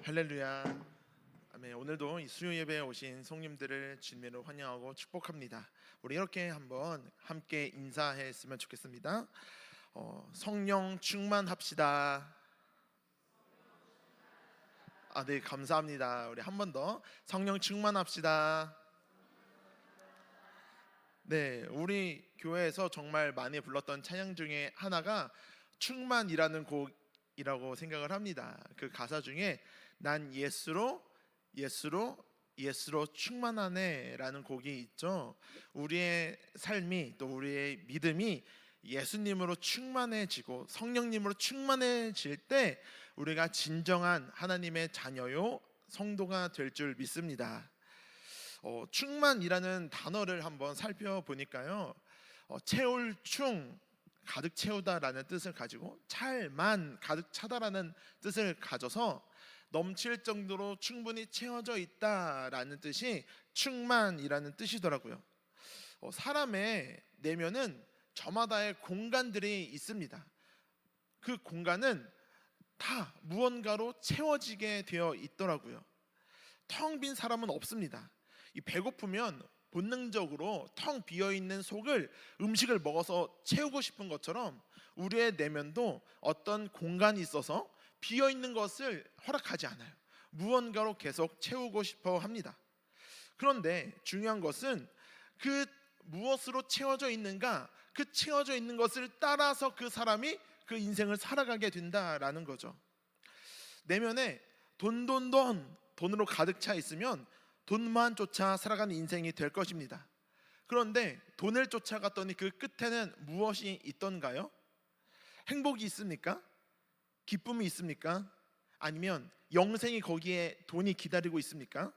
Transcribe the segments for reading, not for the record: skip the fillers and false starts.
할렐루야. 아멘. 오늘도 이 수요 예배에 오신 성님들을 주님으로 환영하고 축복합니다. 우리 이렇게 한번 함께 인사했으면 좋겠습니다. 성령 충만합시다. 네, 감사합니다. 우리 한 번 더 성령 충만합시다. 네, 우리 교회에서 정말 많이 불렀던 찬양 중에 하나가 충만이라는 곡이라고 생각을 합니다. 그 가사 중에 난 예수로 충만하네 라는 곡이 있죠. 우리의 삶이 또 우리의 믿음이 예수님으로 충만해지고 성령님으로 충만해질 때 우리가 진정한 하나님의 자녀요 성도가 될 줄 믿습니다. 충만이라는 단어를 한번 살펴보니까요, 채울 충 가득 채우다라는 뜻을 가지고 찰만 가득 차다라는 뜻을 가져서 넘칠 정도로 충분히 채워져 있다라는 뜻이 충만이라는 뜻이더라고요. 사람의 내면은 저마다의 공간들이 있습니다. 그 공간은 다 무언가로 채워지게 되어 있더라고요. 텅 빈 사람은 없습니다. 이 배고프면 본능적으로 텅 비어있는 속을 음식을 먹어서 채우고 싶은 것처럼 우리의 내면도 어떤 공간이 있어서 비어있는 것을 허락하지 않아요. 무언가로 계속 채우고 싶어 합니다. 그런데 중요한 것은 그 무엇으로 채워져 있는가, 그 채워져 있는 것을 따라서 그 사람이 그 인생을 살아가게 된다라는 거죠. 내면에 돈으로 가득 차 있으면 돈만 쫓아 살아가는 인생이 될 것입니다. 그런데 돈을 쫓아갔더니 그 끝에는 무엇이 있던가요? 행복이 있습니까? 기쁨이 있습니까? 아니면 영생이 거기에 돈이 기다리고 있습니까?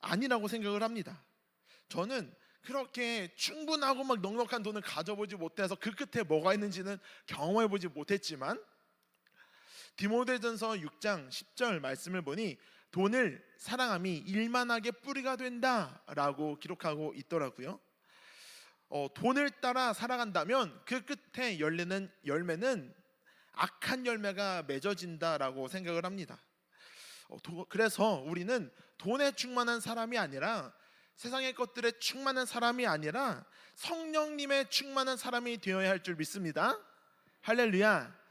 아니라고 생각을 합니다. 저는 그렇게 충분하고 막 넉넉한 돈을 가져보지 못해서 그 끝에 뭐가 있는지는 경험해보지 못했지만 디모데전서 6장 10절 말씀을 보니 돈을 사랑함이 일만하게 뿌리가 된다라고 기록하고 있더라고요. 돈을 따라 살아간다면 그 끝에 열리는 열매는 악한 열매가 맺어진다라고 생각을 합니다. 그래서 우리는 돈에 충만한 사람이 아니라 세상의 것들에 충만한 사람이 아니라 성령님의 충만한 사람이 되어야 할 줄 믿습니다. 할렐루야.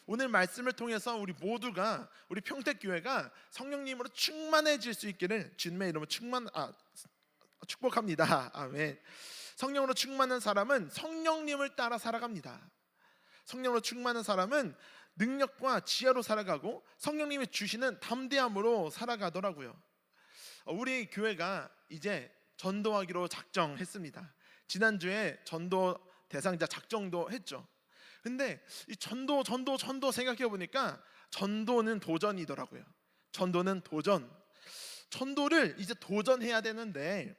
오늘 말씀을 통해서 우리 모두가 우리 평택교회가 성령님으로 충만해질 수 있기를 주님의 이름으로 축복합니다. 아멘. 성령으로 충만한 사람은 성령님을 따라 살아갑니다. 성령으로 충만한 사람은 능력과 지혜로 살아가고 성령님이 주시는 담대함으로 살아가더라고요. 우리 교회가 이제 전도하기로 작정했습니다. 지난주에 전도 대상자 작정도 했죠. 근데 이 전도 생각해 보니까 전도는 도전이더라고요. 전도는 도전. 전도를 이제 도전해야 되는데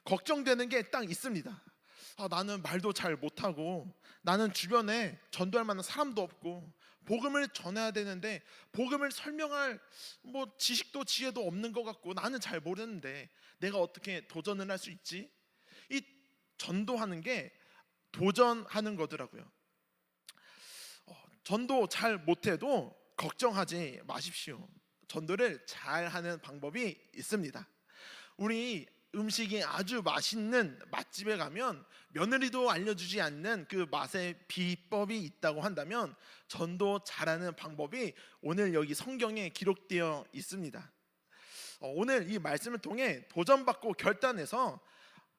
걱정되는 게 딱 있습니다. 나는 말도 잘 못하고 나는 주변에 전도할 만한 사람도 없고 복음을 전해야 되는데 복음을 설명할 지식도 지혜도 없는 것 같고 나는 잘 모르는데 내가 어떻게 도전을 할 수 있지? 이 전도하는 게 도전하는 거더라고요. 전도 잘 못해도 걱정하지 마십시오. 전도를 잘 하는 방법이 있습니다. 우리 음식이 아주 맛있는 맛집에 가면 며느리도 알려주지 않는 그 맛의 비법이 있다고 한다면 전도 잘하는 방법이 오늘 여기 성경에 기록되어 있습니다. 오늘 이 말씀을 통해 도전받고 결단해서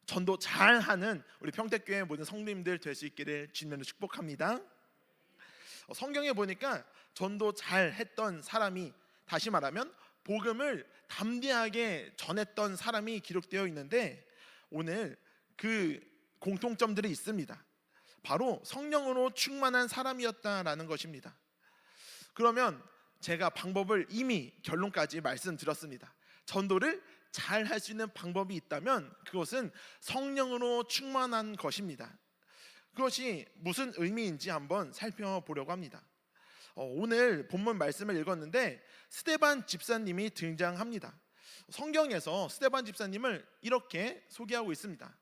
전도 잘하는 우리 평택교회 모든 성도님들 될 수 있기를 주님으로 축복합니다. 성경에 보니까 전도 잘했던 사람이, 다시 말하면 복음을 담대하게 전했던 사람이 기록되어 있는데 오늘 그 공통점들이 있습니다. 바로 성령으로 충만한 사람이었다라는 것입니다. 그러면 제가 방법을 이미 결론까지 말씀드렸습니다. 전도를 잘 할 수 있는 방법이 있다면 그것은 성령으로 충만한 것입니다. 그것이 무슨 의미인지 한번 살펴보려고 합니다. 오늘 본문 말씀을 읽었는데 스데반 집사님이 등장합니다. 성경에서 스데반 집사님을 이렇게 소개하고 있습니다.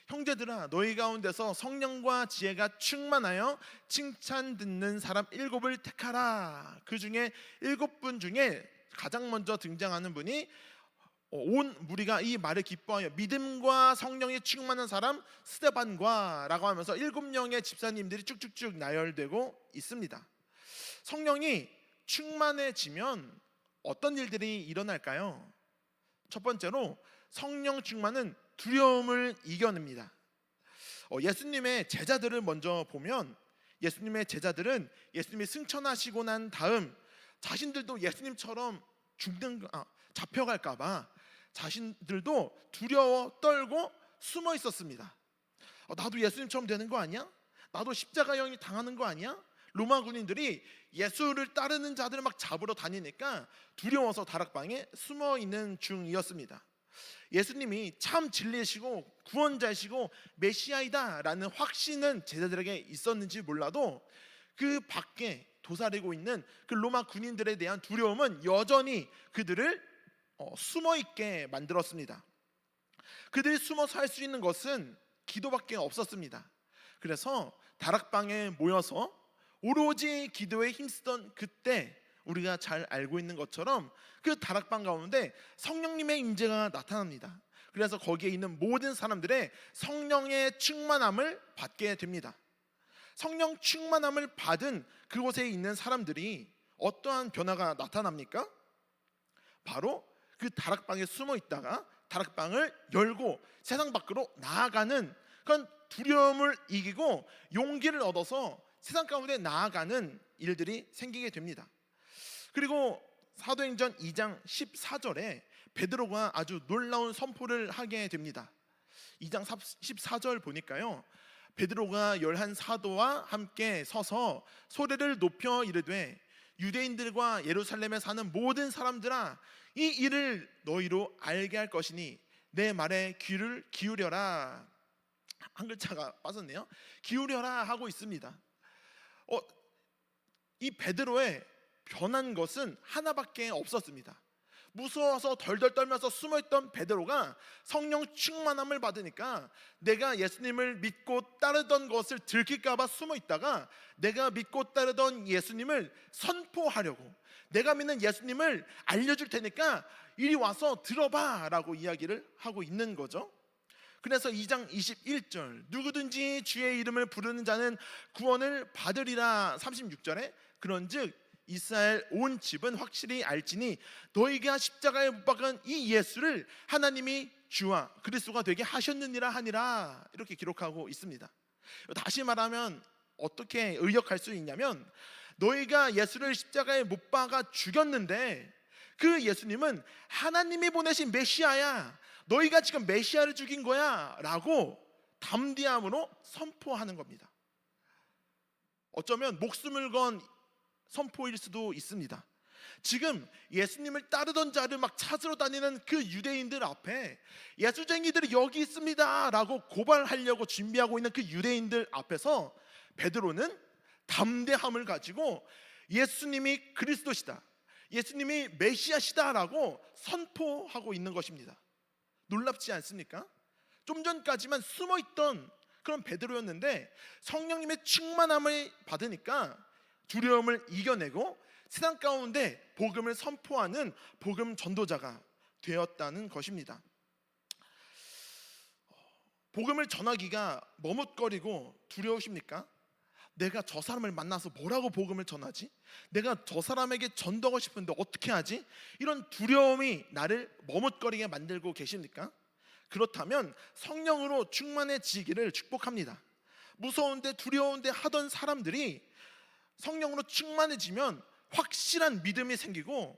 형제들아, 너희 가운데서 성령과 지혜가 충만하여 칭찬 듣는 사람 7을 택하라. 그 중에 7분 중에 가장 먼저 등장하는 분이 온 무리가 이 말을 기뻐하여 믿음과 성령이 충만한 사람 스데반과라고 하면서 7명의 집사님들이 쭉쭉쭉 나열되고 있습니다. 성령이 충만해지면 어떤 일들이 일어날까요? 첫 번째로 성령 충만은 두려움을 이겨냅니다. 예수님의 제자들을 먼저 보면 예수님의 제자들은 예수님이 승천하시고 난 다음 자신들도 예수님처럼 잡혀갈까 봐 자신들도 두려워 떨고 숨어 있었습니다. 나도 예수님처럼 되는 거 아니야? 나도 십자가형이 당하는 거 아니야? 로마 군인들이 예수를 따르는 자들을 막 잡으러 다니니까 두려워서 다락방에 숨어 있는 중이었습니다. 예수님이 참 진리이시고 구원자이시고 메시아이다 라는 확신은 제자들에게 있었는지 몰라도 그 밖에 도사리고 있는 그 로마 군인들에 대한 두려움은 여전히 그들을 숨어 있게 만들었습니다. 그들이 숨어서 할 수 있는 것은 기도밖에 없었습니다. 그래서 다락방에 모여서 오로지 기도에 힘쓰던 그때 우리가 잘 알고 있는 것처럼 그 다락방 가운데 성령님의 임재가 나타납니다. 그래서 거기에 있는 모든 사람들의 성령의 충만함을 받게 됩니다. 성령 충만함을 받은 그곳에 있는 사람들이 어떠한 변화가 나타납니까? 바로 그 다락방에 숨어 있다가 다락방을 열고 세상 밖으로 나아가는 그런 두려움을 이기고 용기를 얻어서 세상 가운데 나아가는 일들이 생기게 됩니다. 그리고 사도행전 2장 14절에 베드로가 아주 놀라운 선포를 하게 됩니다. 2장 14절 보니까요, 베드로가 11 사도와 함께 서서 소리를 높여 이르되 유대인들과 예루살렘에 사는 모든 사람들아, 이 일을 너희로 알게 할 것이니 내 말에 귀를 기울여라. 한 글자가 빠졌네요. 기울여라 하고 있습니다. 이 베드로의 변한 것은 하나밖에 없었습니다. 무서워서 덜덜 떨면서 숨어있던 베드로가 성령 충만함을 받으니까 내가 예수님을 믿고 따르던 것을 들킬까 봐 숨어있다가 내가 믿고 따르던 예수님을 선포하려고, 내가 믿는 예수님을 알려줄 테니까 이리 와서 들어봐 라고 이야기를 하고 있는 거죠. 그래서 2장 21절 누구든지 주의 이름을 부르는 자는 구원을 받으리라. 36절에 그런즉 이스라엘 온 집은 확실히 알지니 너희가 십자가에 못 박은 이 예수를 하나님이 주와 그리스도가 되게 하셨느니라 하니라. 이렇게 기록하고 있습니다. 다시 말하면 어떻게 의역할 수 있냐면, 너희가 예수를 십자가에 못 박아 죽였는데 그 예수님은 하나님이 보내신 메시아야, 너희가 지금 메시아를 죽인 거야 라고 담대함으로 선포하는 겁니다. 어쩌면 목숨을 건 선포일 수도 있습니다. 지금 예수님을 따르던 자를 막 찾으러 다니는 그 유대인들 앞에 예수쟁이들이 여기 있습니다 라고 고발하려고 준비하고 있는 그 유대인들 앞에서 베드로는 담대함을 가지고 예수님이 그리스도시다, 예수님이 메시아시다 라고 선포하고 있는 것입니다. 놀랍지 않습니까? 좀 전까지만 숨어있던 그런 베드로였는데 성령님의 충만함을 받으니까 두려움을 이겨내고 세상 가운데 복음을 선포하는 복음 전도자가 되었다는 것입니다. 복음을 전하기가 머뭇거리고 두려우십니까? 내가 저 사람을 만나서 뭐라고 복음을 전하지? 내가 저 사람에게 전도하고 싶은데 어떻게 하지? 이런 두려움이 나를 머뭇거리게 만들고 계십니까? 그렇다면 성령으로 충만해지기를 축복합니다. 무서운데 두려운데 하던 사람들이 성령으로 충만해지면 확실한 믿음이 생기고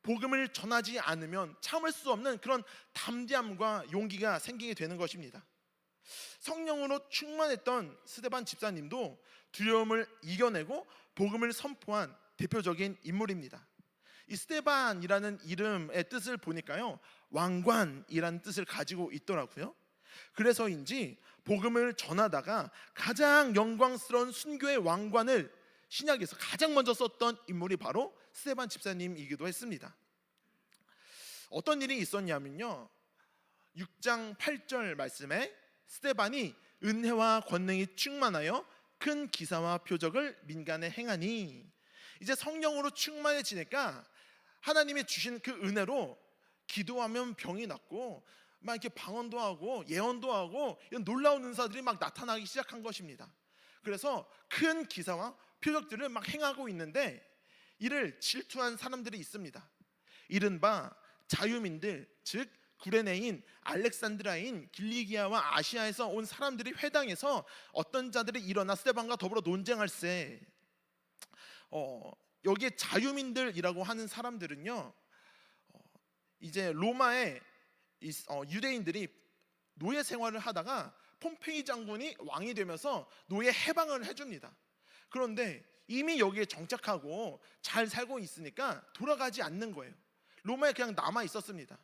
복음을 전하지 않으면 참을 수 없는 그런 담대함과 용기가 생기게 되는 것입니다. 성령으로 충만했던 스데반 집사님도 두려움을 이겨내고 복음을 선포한 대표적인 인물입니다. 이 스데반이라는 이름의 뜻을 보니까요, 왕관이라는 뜻을 가지고 있더라고요. 그래서인지 복음을 전하다가 가장 영광스러운 순교의 왕관을 신약에서 가장 먼저 썼던 인물이 바로 스데반 집사님이기도 했습니다. 어떤 일이 있었냐면요, 6장 8절 말씀에 스데반이 은혜와 권능이 충만하여 큰 기사와 표적을 민간에 행하니, 이제 성령으로 충만해지니까 하나님이 주신 그 은혜로 기도하면 병이 낫고 막 이렇게 방언도 하고 예언도 하고 이런 놀라운 은사들이 막 나타나기 시작한 것입니다. 그래서 큰 기사와 표적들을 막 행하고 있는데 이를 질투한 사람들이 있습니다. 이른바 자유민들, 즉 구레네인, 알렉산드라인, 길리기아와 아시아에서 온 사람들이 회당에서 어떤 자들이 일어나 스데반과 더불어 논쟁할세. 여기에 자유민들이라고 하는 사람들은요, 이제 로마의 유대인들이 노예 생활을 하다가 폼페이 장군이 왕이 되면서 노예 해방을 해줍니다. 그런데 이미 여기에 정착하고 잘 살고 있으니까 돌아가지 않는 거예요. 로마에 그냥 남아 있었습니다.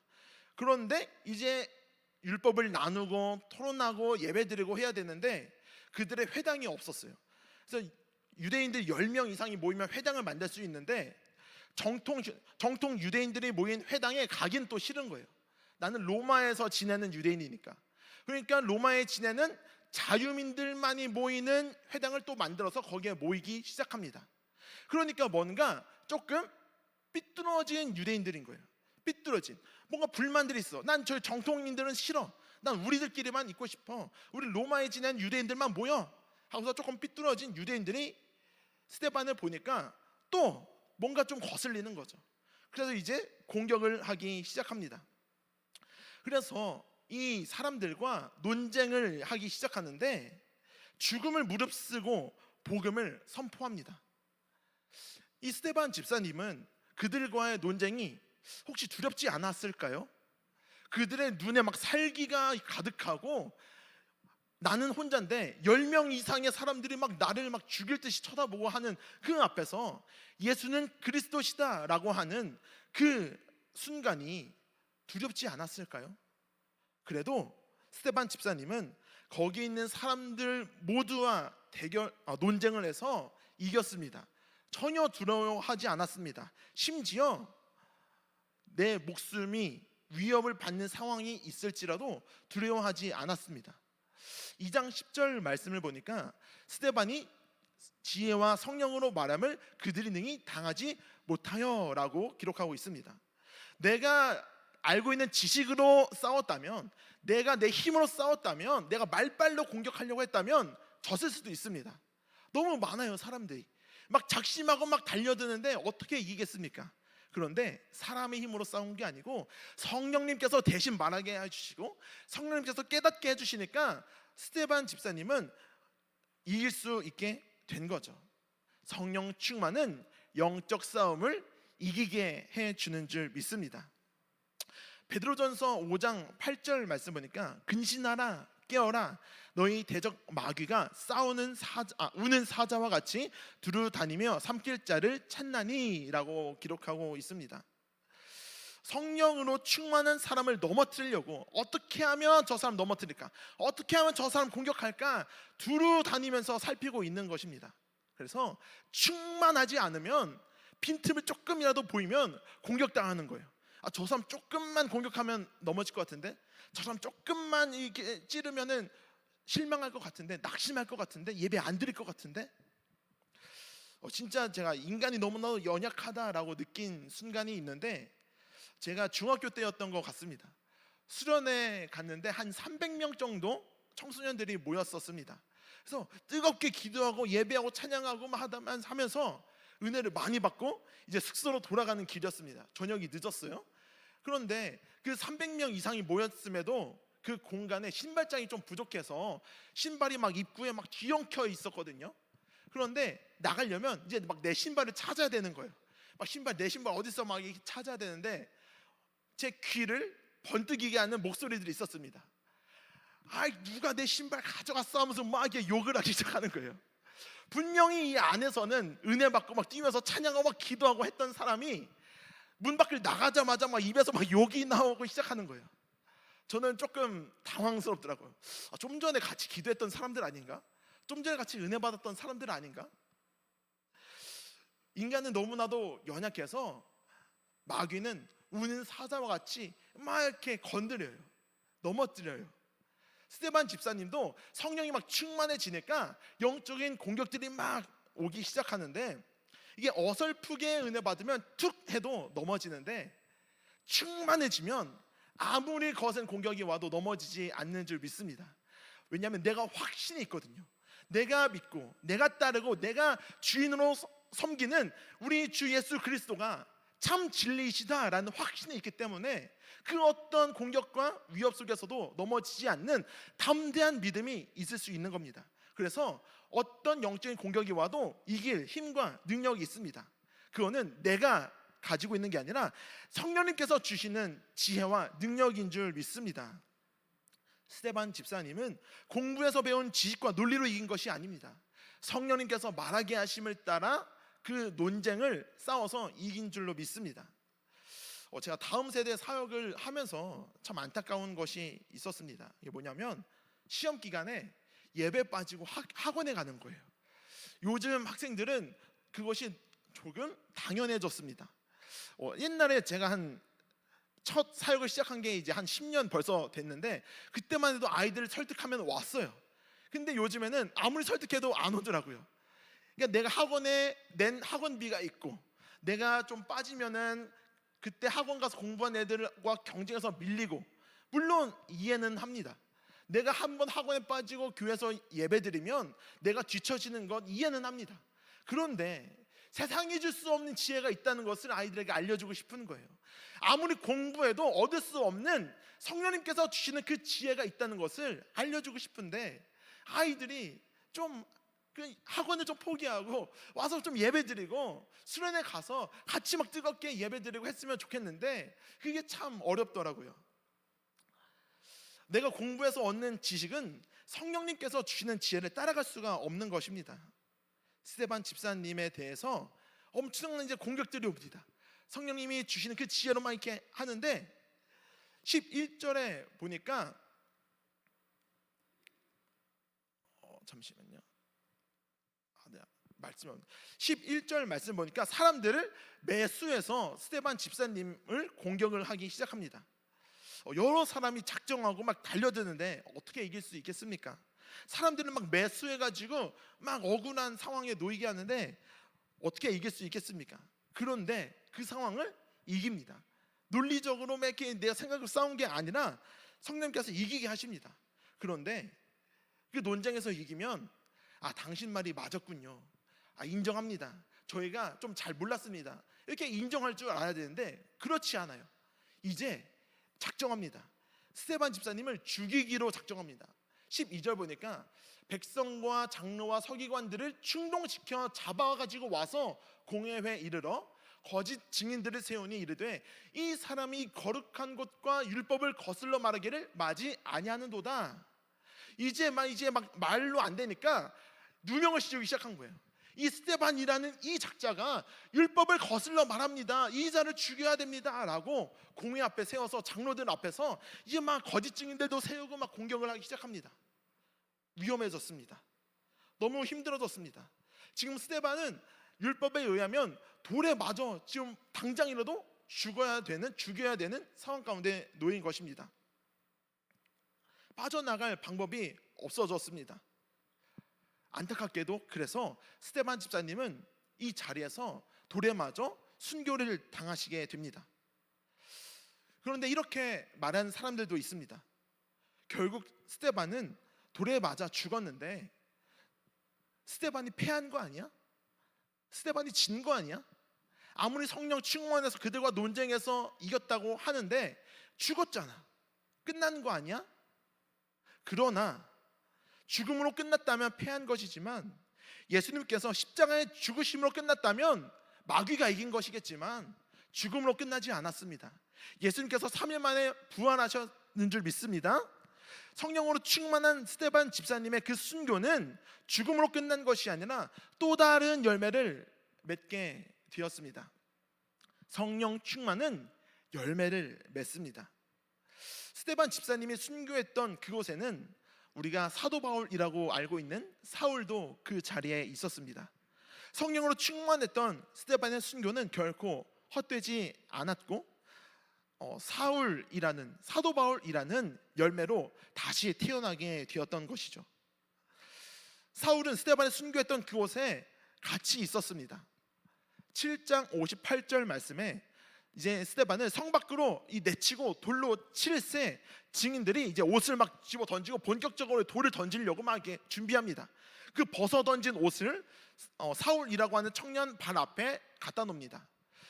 그런데 이제 율법을 나누고 토론하고 예배드리고 해야 되는데 그들의 회당이 없었어요. 그래서 유대인들 10명 이상이 모이면 회당을 만들 수 있는데 정통 유대인들이 모인 회당에 가긴 또 싫은 거예요. 나는 로마에서 지내는 유대인이니까. 그러니까 로마에 지내는 자유민들만이 모이는 회당을 또 만들어서 거기에 모이기 시작합니다. 그러니까 뭔가 조금 삐뚤어진 유대인들인 거예요. 삐뚤어진 뭔가 불만들이 있어. 난 저 정통인들은 싫어. 난 우리들끼리만 있고 싶어. 우리 로마에 지낸 유대인들만 모여 하고서 조금 삐뚤어진 유대인들이 스데반을 보니까 또 뭔가 좀 거슬리는 거죠. 그래서 이제 공격을 하기 시작합니다. 그래서 이 사람들과 논쟁을 하기 시작하는데 죽음을 무릅쓰고 복음을 선포합니다. 이 스데반 집사님은 그들과의 논쟁이 혹시 두렵지 않았을까요? 그들의 눈에 막 살기가 가득하고 나는 혼자인데 10명 이상의 사람들이 막 나를 막 죽일 듯이 쳐다보고 하는 그 앞에서 예수는 그리스도시다 라고 하는 그 순간이 두렵지 않았을까요? 그래도 스데반 집사님은 거기 있는 사람들 모두와 논쟁을 해서 이겼습니다. 전혀 두려워하지 않았습니다. 심지어 내 목숨이 위협을 받는 상황이 있을지라도 두려워하지 않았습니다. 2장 10절 말씀을 보니까 스데반이 지혜와 성령으로 말함을 그들이 능히 당하지 못하여 라고 기록하고 있습니다. 내가 알고 있는 지식으로 싸웠다면, 내가 내 힘으로 싸웠다면, 내가 말빨로 공격하려고 했다면 졌을 수도 있습니다. 너무 많아요. 사람들이 막 작심하고 막 달려드는데 어떻게 이기겠습니까? 그런데 사람의 힘으로 싸운 게 아니고 성령님께서 대신 말하게 해주시고 성령님께서 깨닫게 해주시니까 스데반 집사님은 이길 수 있게 된 거죠. 성령 충만은 영적 싸움을 이기게 해주는 줄 믿습니다. 베드로전서 5장 8절 말씀 보니까 근신하라 깨어라 너희 대적 마귀가 우는 사자와 같이 두루 다니며 삼킬 자를 찾나니 라고 기록하고 있습니다. 성령으로 충만한 사람을 넘어뜨리려고 어떻게 하면 저 사람 넘어뜨릴까, 어떻게 하면 저 사람 공격할까 두루 다니면서 살피고 있는 것입니다. 그래서 충만하지 않으면 빈틈을 조금이라도 보이면 공격당하는 거예요. 저 사람 조금만 공격하면 넘어질 것 같은데, 저 사람 조금만 이렇게 찌르면은 실망할 것 같은데, 낙심할 것 같은데, 예배 안 드릴 것 같은데. 진짜 제가 인간이 너무나도 연약하다라고 느낀 순간이 있는데, 제가 중학교 때였던 것 같습니다. 수련회 갔는데 한 300명 정도 청소년들이 모였었습니다. 그래서 뜨겁게 기도하고 예배하고 찬양하고 하면서 은혜를 많이 받고 이제 숙소로 돌아가는 길이었습니다. 저녁이 늦었어요. 그런데 그 300명 이상이 모였음에도 그 공간에 신발장이 좀 부족해서 신발이 막 입구에 막 뒤엉켜 있었거든요. 그런데 나가려면 이제 막 내 신발을 찾아야 되는 거예요. 막 내 신발 어디서 막 이렇게 찾아야 되는데 제 귀를 번뜩이게 하는 목소리들이 있었습니다. 누가 내 신발 가져갔어 하면서 막 이렇게 욕을 하기 시작하는 거예요. 분명히 이 안에서는 은혜 받고 막 뛰면서 찬양하고 막 기도하고 했던 사람이 문 밖을 나가자마자 막 입에서 막 욕이 나오고 시작하는 거예요. 저는 조금 당황스럽더라고요. 좀 전에 같이 기도했던 사람들 아닌가? 좀 전에 같이 은혜 받았던 사람들 아닌가? 인간은 너무나도 연약해서 마귀는 우는 사자와 같이 막 이렇게 건드려요. 넘어뜨려요. 스데반 집사님도 성령이 막 충만해지니까 영적인 공격들이 막 오기 시작하는데 이게 어설프게 은혜 받으면 툭 해도 넘어지는데 충만해지면 아무리 거센 공격이 와도 넘어지지 않는 줄 믿습니다. 왜냐하면 내가 확신이 있거든요. 내가 믿고 내가 따르고 내가 주인으로 섬기는 우리 주 예수 그리스도가 참 진리이시다라는 확신이 있기 때문에 그 어떤 공격과 위협 속에서도 넘어지지 않는 담대한 믿음이 있을 수 있는 겁니다. 그래서 어떤 영적인 공격이 와도 이길 힘과 능력이 있습니다. 그거는 내가 가지고 있는 게 아니라 성령님께서 주시는 지혜와 능력인 줄 믿습니다. 스데반 집사님은 공부에서 배운 지식과 논리로 이긴 것이 아닙니다. 성령님께서 말하게 하심을 따라 그 논쟁을 싸워서 이긴 줄로 믿습니다. 제가 다음 세대 사역을 하면서 참 안타까운 것이 있었습니다. 이게 뭐냐면 시험 기간에 예배 빠지고 학원에 가는 거예요. 요즘 학생들은 그것이 조금 당연해졌습니다. 옛날에 제가 첫 사역을 시작한 게 이제 한 10년 벌써 됐는데 그때만 해도 아이들을 설득하면 왔어요. 근데 요즘에는 아무리 설득해도 안 오더라고요. 그러니까 내가 학원에 낸 학원비가 있고 내가 좀 빠지면은 그때 학원 가서 공부한 애들과 경쟁해서 밀리고, 물론 이해는 합니다. 내가 한번 학원에 빠지고 교회에서 예배드리면 내가 뒤처지는 것 이해는 합니다. 그런데 세상이 줄 수 없는 지혜가 있다는 것을 아이들에게 알려주고 싶은 거예요. 아무리 공부해도 얻을 수 없는 성령님께서 주시는 그 지혜가 있다는 것을 알려주고 싶은데 아이들이 좀 학원을 좀 포기하고 와서 좀 예배드리고 수련회 가서 같이 막 뜨겁게 예배드리고 했으면 좋겠는데 그게 참 어렵더라고요. 내가 공부해서 얻는 지식은 성령님께서 주시는 지혜를 따라갈 수가 없는 것입니다. 스데반 집사님에 대해서 엄청난 이제 공격들이 옵니다. 성령님이 주시는 그 지혜로만 이렇게 하는데 11절에 보니까 잠시만요. 말씀 11절 말씀 보니까 사람들을 매수해서 스데반 집사님을 공격을 하기 시작합니다. 여러 사람이 작정하고 막 달려드는데 어떻게 이길 수 있겠습니까? 사람들은 막 매수해가지고 막 억울한 상황에 놓이게 하는데 어떻게 이길 수 있겠습니까? 그런데 그 상황을 이깁니다. 논리적으로 막 이렇게 내가 생각을 싸운 게 아니라 성령께서 이기게 하십니다. 그런데 그 논쟁에서 이기면 당신 말이 맞았군요. 인정합니다. 저희가 좀 잘 몰랐습니다. 이렇게 인정할 줄 알아야 되는데 그렇지 않아요. 이제 작정합니다. 스데반 집사님을 죽이기로 작정합니다. 12절 보니까 백성과 장로와 서기관들을 충동시켜 잡아가지고 와서 공회회에 이르러 거짓 증인들을 세우니 이르되 이 사람이 거룩한 것과 율법을 거슬러 말하기를 마지 아니하는도다. 이제 막 말로 안 되니까 누명을 씌우기 시작한 거예요. 이 스데반이라는 이 작자가 율법을 거슬러 말합니다. 이 자를 죽여야 됩니다 라고 공회 앞에 세워서 장로들 앞에서 이제 막 거짓 증인들도 세우고 막 공격을 하기 시작합니다. 위험해졌습니다. 너무 힘들어졌습니다. 지금 스데반은 율법에 의하면 돌에 맞아 지금 당장이라도 죽여야 되는 상황 가운데 놓인 것입니다. 빠져나갈 방법이 없어졌습니다. 안타깝게도 그래서 스데반 집사님은 이 자리에서 돌에 맞아 순교를 당하시게 됩니다. 그런데 이렇게 말하는 사람들도 있습니다. 결국 스데반은 돌에 맞아 죽었는데 스데반이 패한 거 아니야? 스데반이 진 거 아니야? 아무리 성령 충만해서 그들과 논쟁해서 이겼다고 하는데 죽었잖아. 끝난 거 아니야? 그러나 죽음으로 끝났다면 패한 것이지만 예수님께서 십자가의 죽으심으로 끝났다면 마귀가 이긴 것이겠지만 죽음으로 끝나지 않았습니다. 예수님께서 3일 만에 부활하셨는 줄 믿습니다. 성령으로 충만한 스데반 집사님의 그 순교는 죽음으로 끝난 것이 아니라 또 다른 열매를 맺게 되었습니다. 성령 충만은 열매를 맺습니다. 스데반 집사님이 순교했던 그곳에는 우리가 사도 바울이라고 알고 있는 사울도 그 자리에 있었습니다. 성령으로 충만했던 스데반의 순교는 결코 헛되지 않았고 사도 바울이라는 열매로 다시 태어나게 되었던 것이죠. 사울은 스데반의 순교했던 그곳에 같이 있었습니다. 7장 58절 말씀에 이제 스데반을 성 밖으로 내치고 돌로 칠세 증인들이 이제 옷을 막 집어 던지고 본격적으로 돌을 던지려고 막 이렇게 준비합니다. 그 벗어 던진 옷을 사울이라고 하는 청년 발 앞에 갖다 놓습니다.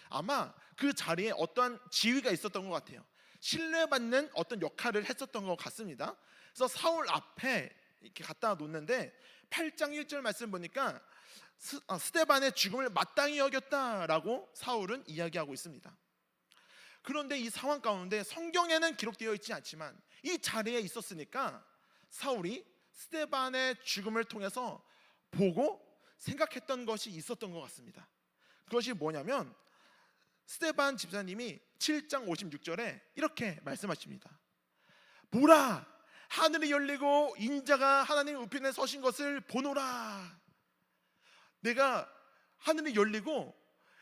아마 그 자리에 어떠한 지위가 있었던 것 같아요. 신뢰받는 어떤 역할을 했었던 것 같습니다. 그래서 사울 앞에 이렇게 갖다 놓는데 8장 1절 말씀 보니까 스데반의 죽음을 마땅히 여겼다라고 사울은 이야기하고 있습니다. 그런데 이 상황 가운데 성경에는 기록되어 있지 않지만 이 자리에 있었으니까 사울이 스데반의 죽음을 통해서 보고 생각했던 것이 있었던 것 같습니다. 그것이 뭐냐면 스데반 집사님이 7장 56절에 이렇게 말씀하십니다. 보라, 하늘이 열리고 인자가 하나님 우편에 서신 것을 보노라. 내가 하늘이 열리고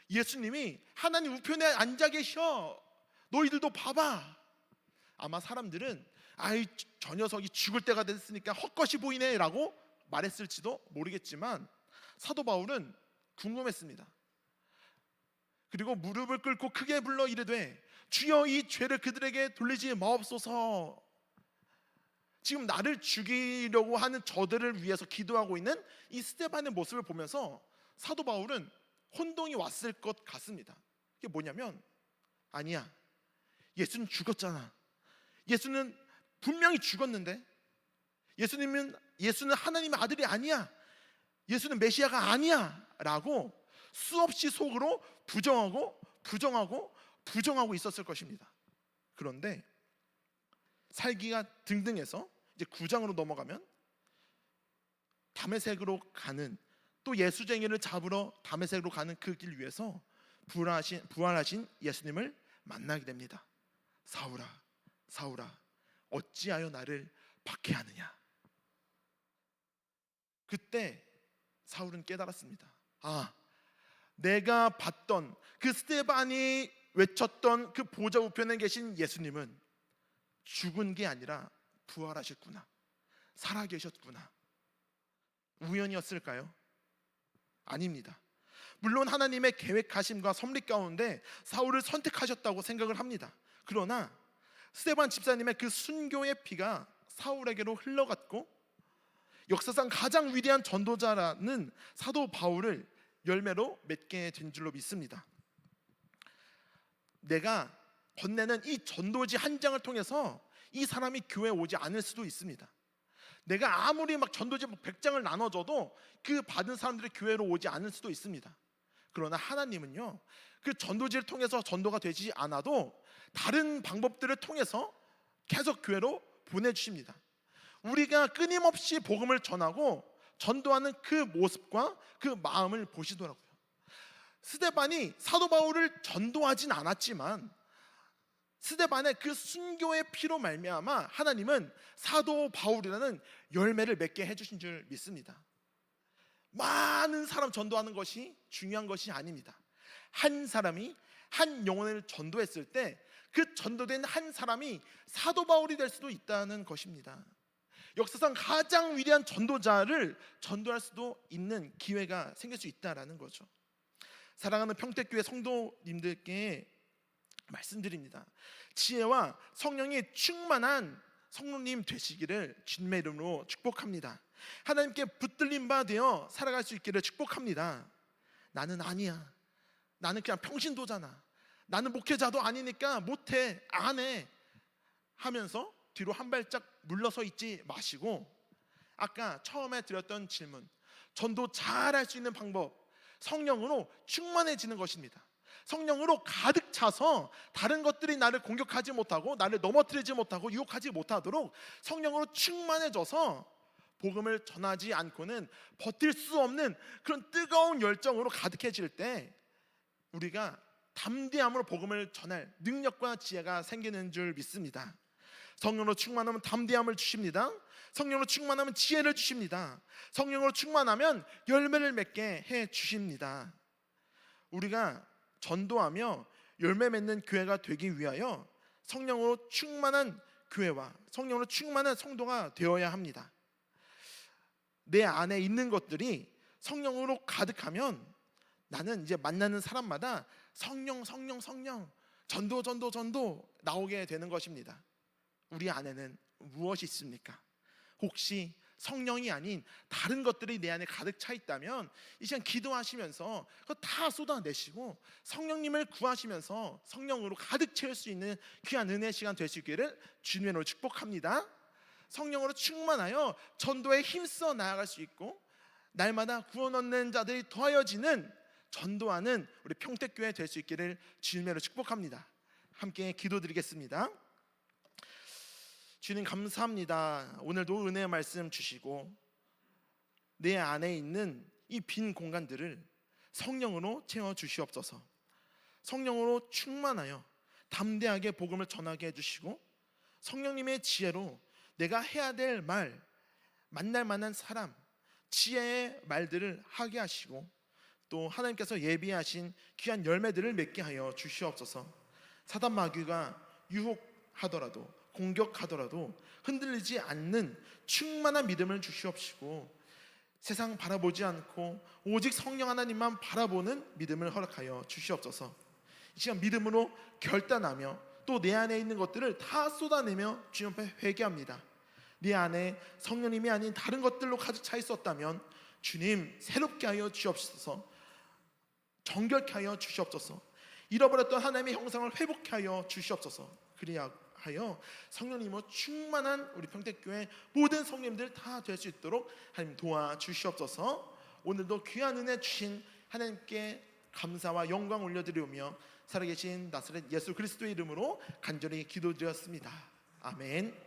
예수님이 하나님 우편에 앉아 계셔. 너희들도 봐봐. 아마 사람들은 아이 저 녀석이 죽을 때가 됐으니까 헛것이 보이네 라고 말했을지도 모르겠지만 사도 바울은 궁금했습니다. 그리고 무릎을 꿇고 크게 불러 이르되 주여 이 죄를 그들에게 돌리지 마옵소서. 지금 나를 죽이려고 하는 저들을 위해서 기도하고 있는 이 스데반의 모습을 보면서 사도 바울은 혼동이 왔을 것 같습니다. 이게 뭐냐면 아니야, 예수는 죽었잖아. 예수는 분명히 죽었는데 예수는 하나님의 아들이 아니야. 예수는 메시아가 아니야 라고 수없이 속으로 부정하고 있었을 것입니다. 그런데 살기가 등등해서 이제 9장으로 넘어가면 다메섹으로 가는 또 예수쟁이를 잡으러 다메섹으로 가는 그 길 위에서 부활하신 예수님을 만나게 됩니다. 사울아, 사울아, 어찌하여 나를 박해하느냐. 그때 사울은 깨달았습니다. 내가 봤던 그 스데반이 외쳤던 그 보좌 우편에 계신 예수님은 죽은 게 아니라 부활하셨구나, 살아계셨구나. 우연이었을까요? 아닙니다. 물론 하나님의 계획하심과 섭리 가운데 사울을 선택하셨다고 생각을 합니다. 그러나 스데반 집사님의 그 순교의 피가 사울에게로 흘러갔고 역사상 가장 위대한 전도자라는 사도 바울을 열매로 맺게 된 줄로 믿습니다. 내가 건네는 이 전도지 한 장을 통해서 이 사람이 교회에 오지 않을 수도 있습니다. 내가 아무리 막 전도지 100장을 나눠줘도 그 받은 사람들이 교회로 오지 않을 수도 있습니다. 그러나 하나님은요, 그 전도지를 통해서 전도가 되지 않아도 다른 방법들을 통해서 계속 교회로 보내주십니다. 우리가 끊임없이 복음을 전하고 전도하는 그 모습과 그 마음을 보시더라고요. 스데반이 사도 바울을 전도하진 않았지만 스데반의 그 순교의 피로 말미암아 하나님은 사도 바울이라는 열매를 맺게 해주신 줄 믿습니다. 많은 사람 전도하는 것이 중요한 것이 아닙니다. 한 사람이 한 영혼을 전도했을 때 그 전도된 한 사람이 사도 바울이 될 수도 있다는 것입니다. 역사상 가장 위대한 전도자를 전도할 수도 있는 기회가 생길 수 있다라는 거죠. 사랑하는 평택교회 성도님들께 말씀드립니다. 지혜와 성령이 충만한 성도님 되시기를 주님의 이름으로 축복합니다. 하나님께 붙들린 바 되어 살아갈 수 있기를 축복합니다. 나는 아니야, 나는 그냥 평신도잖아, 나는 목회자도 아니니까 못해, 안 해 하면서 뒤로 한 발짝 물러서 있지 마시고, 아까 처음에 드렸던 질문, 전도 잘할 수 있는 방법, 성령으로 충만해지는 것입니다. 성령으로 가득 차서 다른 것들이 나를 공격하지 못하고 나를 넘어뜨리지 못하고 유혹하지 못하도록 성령으로 충만해져서 복음을 전하지 않고는 버틸 수 없는 그런 뜨거운 열정으로 가득해질 때 우리가 담대함으로 복음을 전할 능력과 지혜가 생기는 줄 믿습니다. 성령으로 충만하면 담대함을 주십니다. 성령으로 충만하면 지혜를 주십니다. 성령으로 충만하면 열매를 맺게 해 주십니다. 우리가 전도하며 열매 맺는 교회가 되기 위하여 성령으로 충만한 교회와 성령으로 충만한 성도가 되어야 합니다. 내 안에 있는 것들이 성령으로 가득하면 나는 이제 만나는 사람마다 성령 전도 나오게 되는 것입니다. 우리 안에는 무엇이 있습니까? 혹시 성령이 아닌 다른 것들이 내 안에 가득 차 있다면 이 시간 기도하시면서 그거 다 쏟아내시고 성령님을 구하시면서 성령으로 가득 채울 수 있는 귀한 은혜의 시간 될 수 있기를 주님의 이름으로 축복합니다. 성령으로 충만하여 전도에 힘써 나아갈 수 있고 날마다 구원 얻는 자들이 더하여지는 전도하는 우리 평택교회 될 수 있기를 주님의 이름으로 축복합니다. 함께 기도드리겠습니다. 주님 감사합니다. 오늘도 은혜의 말씀 주시고 내 안에 있는 이 빈 공간들을 성령으로 채워 주시옵소서. 성령으로 충만하여 담대하게 복음을 전하게 해주시고 성령님의 지혜로 내가 해야 될 말, 만날 만한 사람, 지혜의 말들을 하게 하시고 또 하나님께서 예비하신 귀한 열매들을 맺게 하여 주시옵소서. 사단 마귀가 유혹하더라도 공격하더라도 흔들리지 않는 충만한 믿음을 주시옵시고 세상 바라보지 않고 오직 성령 하나님만 바라보는 믿음을 허락하여 주시옵소서. 이 시간 믿음으로 결단하며 또 내 안에 있는 것들을 다 쏟아내며 주님 앞에 회개합니다. 내 안에 성령님이 아닌 다른 것들로 가득 차 있었다면 주님 새롭게 하여 주시옵소서. 정결케 하여 주시옵소서. 잃어버렸던 하나님의 형상을 회복케 하여 주시옵소서. 그리하여 성령님으로 충만한 우리 평택교회 모든 성령님들 다 될 수 있도록 하나님 도와주시옵소서. 오늘도 귀한 은혜 주신 하나님께 감사와 영광 올려드리오며 살아계신 나사렛 예수 그리스도의 이름으로 간절히 기도드렸습니다. 아멘.